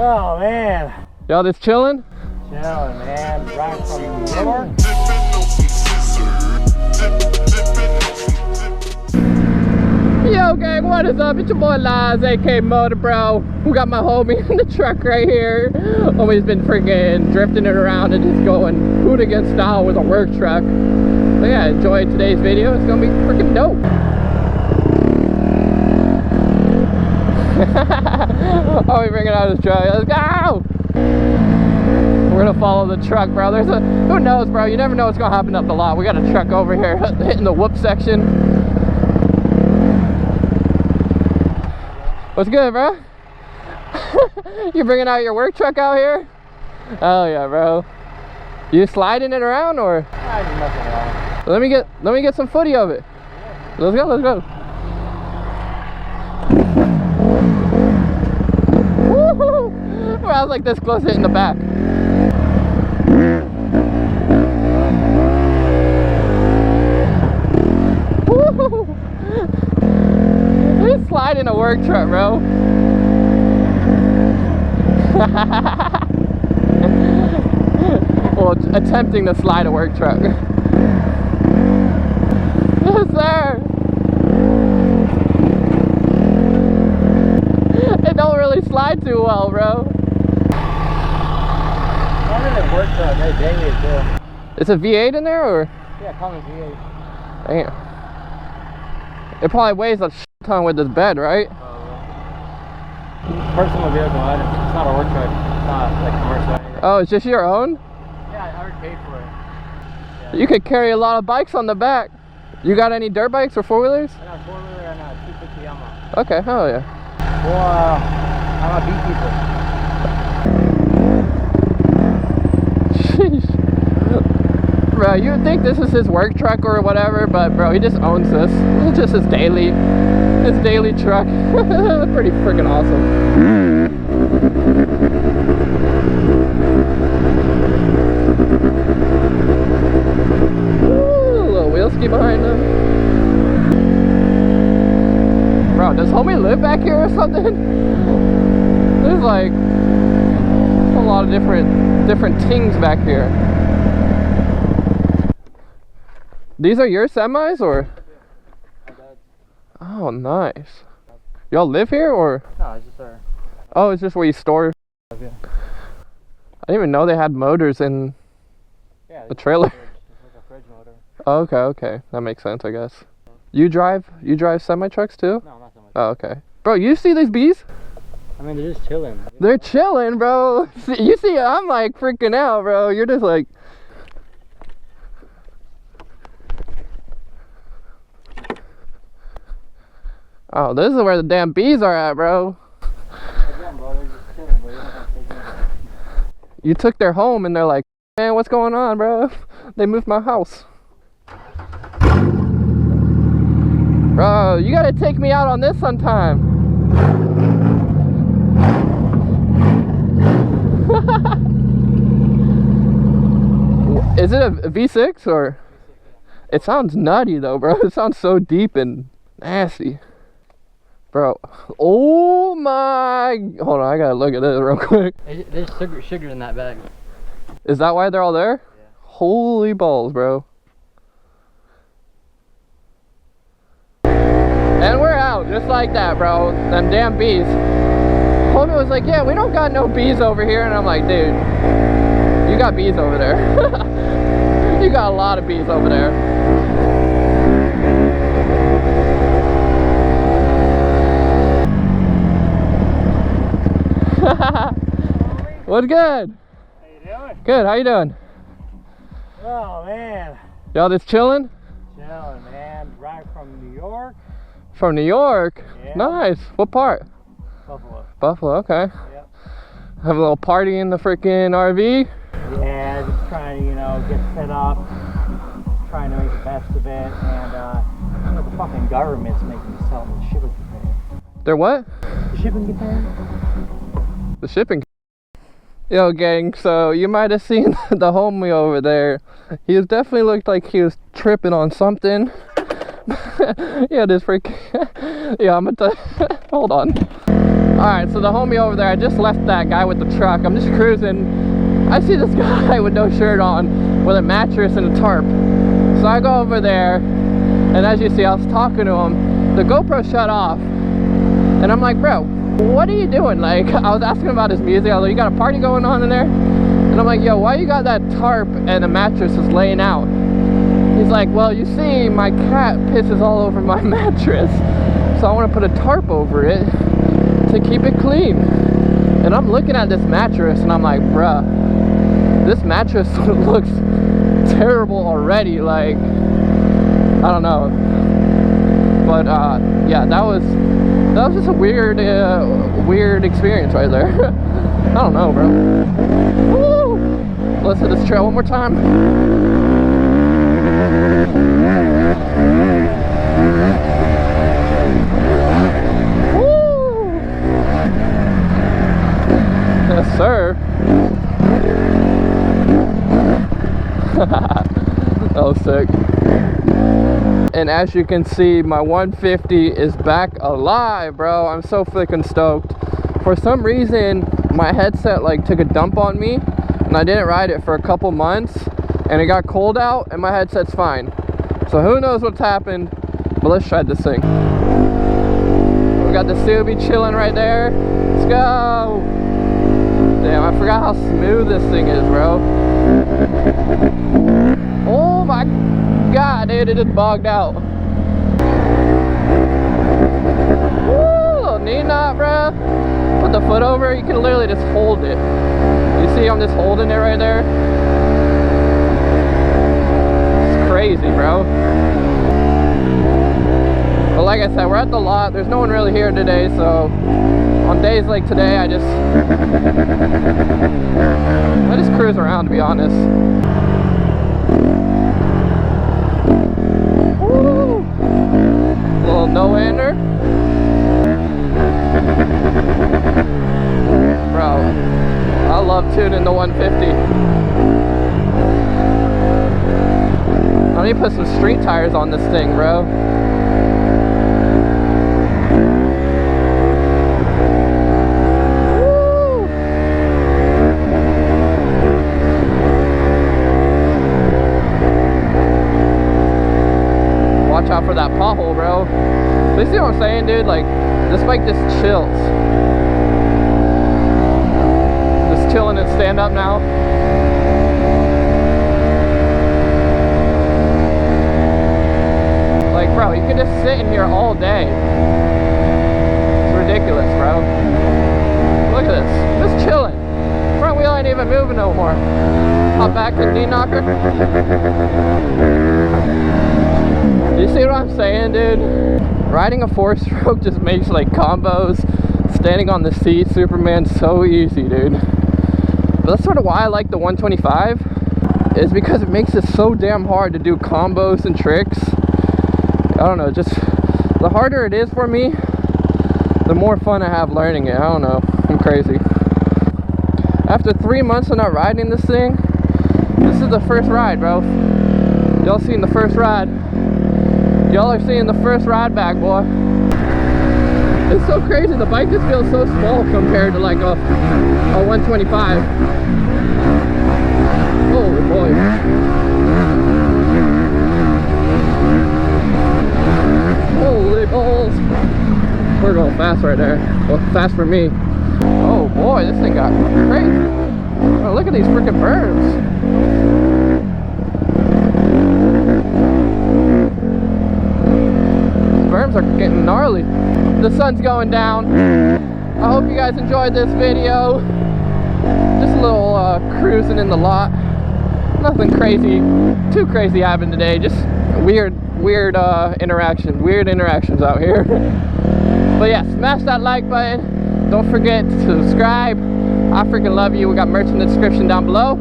Oh man. Y'all just chilling? Chilling, man. Right from New York. Yo gang, what is up? It's your boy Liz, AK Motor Bro. We got my homie in the truck right here. Homie's been freaking drifting it around and just going hooligan style with a work truck. So yeah, enjoy today's video. It's gonna be freaking dope. Oh, we bringing out his truck. Let's go! We're gonna follow the truck, bro. There's a, who knows, bro? You never know what's gonna happen up the lot. We got a truck over here hitting the whoop section. What's good, bro? You bringing out your work truck out here? Oh yeah, bro. You sliding it around or? I just messing around. Let me get some footy of it. Let's go, let's go. Woo-hoo! I was like this close hitting the back. Woo-hoo! He's sliding a work truck, bro. Well, attempting to slide a work truck. Yes, sir. It don't really slide too well, bro. I'm in a work truck. Hey, dang it, too. It's a V8 in there, or? Yeah, Cummins V8. Damn. It probably weighs a ton with this bed, right? Personal vehicle. It's not a work truck. It's not like commercial. Oh, it's just your own? Yeah, I already paid for it. Yeah. You could carry a lot of bikes on the back. You got any dirt bikes or four-wheelers? I got a 4-wheeler and a 250 Yamaha. Okay, hell yeah. Well, I'm a beekeeper. Sheesh. Bro, you would think this is his work truck or whatever, but bro, he just owns this. It's just his daily truck. Pretty freaking awesome. Ooh, a little wheel ski behind him. Bro, does homie live back here or something? There's like a lot of different things back here. These are your semis or? Oh, nice. Y'all live here or? No, it's just our. Oh, it's just where you store. Yeah. I didn't even know they had motors in the trailer. It's like a fridge motor. Oh, okay. That makes sense, I guess. You drive semi trucks too? No, not so much. Oh, okay. Bro, you see these bees? I mean, they're just chilling. They're chilling, bro. You see, I'm like freaking out, bro. You're just like. Oh, this is where the damn bees are at, bro. Again, bro, they're just chilling, bro. You don't have to take them. You took their home and they're like, man, what's going on, bro? They moved my house. Bro, you gotta take me out on this sometime. Is it a V6 or? It sounds nutty though, bro. It sounds so deep and nasty. Bro, oh my, hold on, I gotta look at this real quick. There's sugar in that bag. Is that why they're all there? Yeah. Holy balls, bro. And we're out, just like that, bro. Them damn bees. Homie was like, yeah, we don't got no bees over here. And I'm like, dude, you got bees over there. You got a lot of bees over there. What's good? How you doing? Good, how you doing? Oh man. Y'all just chilling? Chilling, man. Right from New York. From New York? Yeah. Nice. What part? Buffalo. Buffalo, okay. Yep. Have a little party in the freaking RV? Yeah, just trying to, get set up. Trying to make the best of it. And, the fucking government's making me sell the shipping container. They're what? The shipping container? The shipping. Yo gang, so you might have seen the homie over there. He definitely looked like he was tripping on something. Yeah, this freak. Yeah, I'm gonna hold on. Alright, so the homie over there, I just left that guy with the truck. I'm just cruising. I see this guy with no shirt on with a mattress and a tarp. So I go over there, and as you see, I was talking to him. The GoPro shut off, and I'm like, bro, what are you doing? Like, I was asking about his music. I was like, you got a party going on in there? And I'm like, yo, why you got that tarp and a mattress just laying out? He's like, well, you see, my cat pisses all over my mattress, so I want to put a tarp over it to keep it clean. And I'm looking at this mattress, and I'm like, bruh, this mattress looks terrible already. Like, I don't know. But yeah, that was just a weird experience right there. I don't know, bro. Woo! Let's hit this trail one more time. Woo! Yes, sir. That was sick. And as you can see, my 150 is back alive, bro. I'm so freaking stoked. For some reason, my headset like took a dump on me, and I didn't ride it for a couple months, and it got cold out, and my headset's fine. So who knows what's happened, but let's try this thing. We got the Subi chilling right there. Let's go. Damn, I forgot how smooth this thing is, bro. Oh my god, dude, it just bogged out. Woo, little knee knot, bro. Put the foot over, you can literally just hold it. You see I'm just holding it right there? It's crazy, bro. But like I said, we're at the lot. There's no one really here today, so on days like today, I just cruise around, to be honest. Woo! Little no-ender. Bro, I love tuning the 150. I need to put some street tires on this thing, bro. Watch out for that pothole, bro. So you see what I'm saying, dude? Like, this bike just chills. Just chilling and stand up now. Like, bro, you can just sit in here all day. It's ridiculous, bro. Look at this. Just chilling. Front wheel ain't even moving no more. Hop back to knee knocker. You see what I'm saying, dude? Riding a 4-stroke just makes like combos, standing on the seat, Superman, so easy, dude. But that's sort of why I like the 125, is because it makes it so damn hard to do combos and tricks. I don't know, just the harder it is for me, the more fun I have learning it. I don't know, I'm crazy. After 3 months of not riding this thing, this is the first ride, bro. Y'all seen the first ride. Y'all are seeing the first ride back, boy. It's so crazy. The bike just feels so small compared to like a 125. Holy boy. Holy balls. We're going fast right there. Well, fast for me. Oh boy, this thing got crazy. Oh, look at these freaking berms. Berms are getting gnarly. The sun's going down. I hope you guys enjoyed this video. Just a little cruising in the lot. Nothing crazy, too crazy happened today. Just weird interactions out here. But yeah, smash that like button. Don't forget to subscribe. I freaking love you. We got merch in the description down below.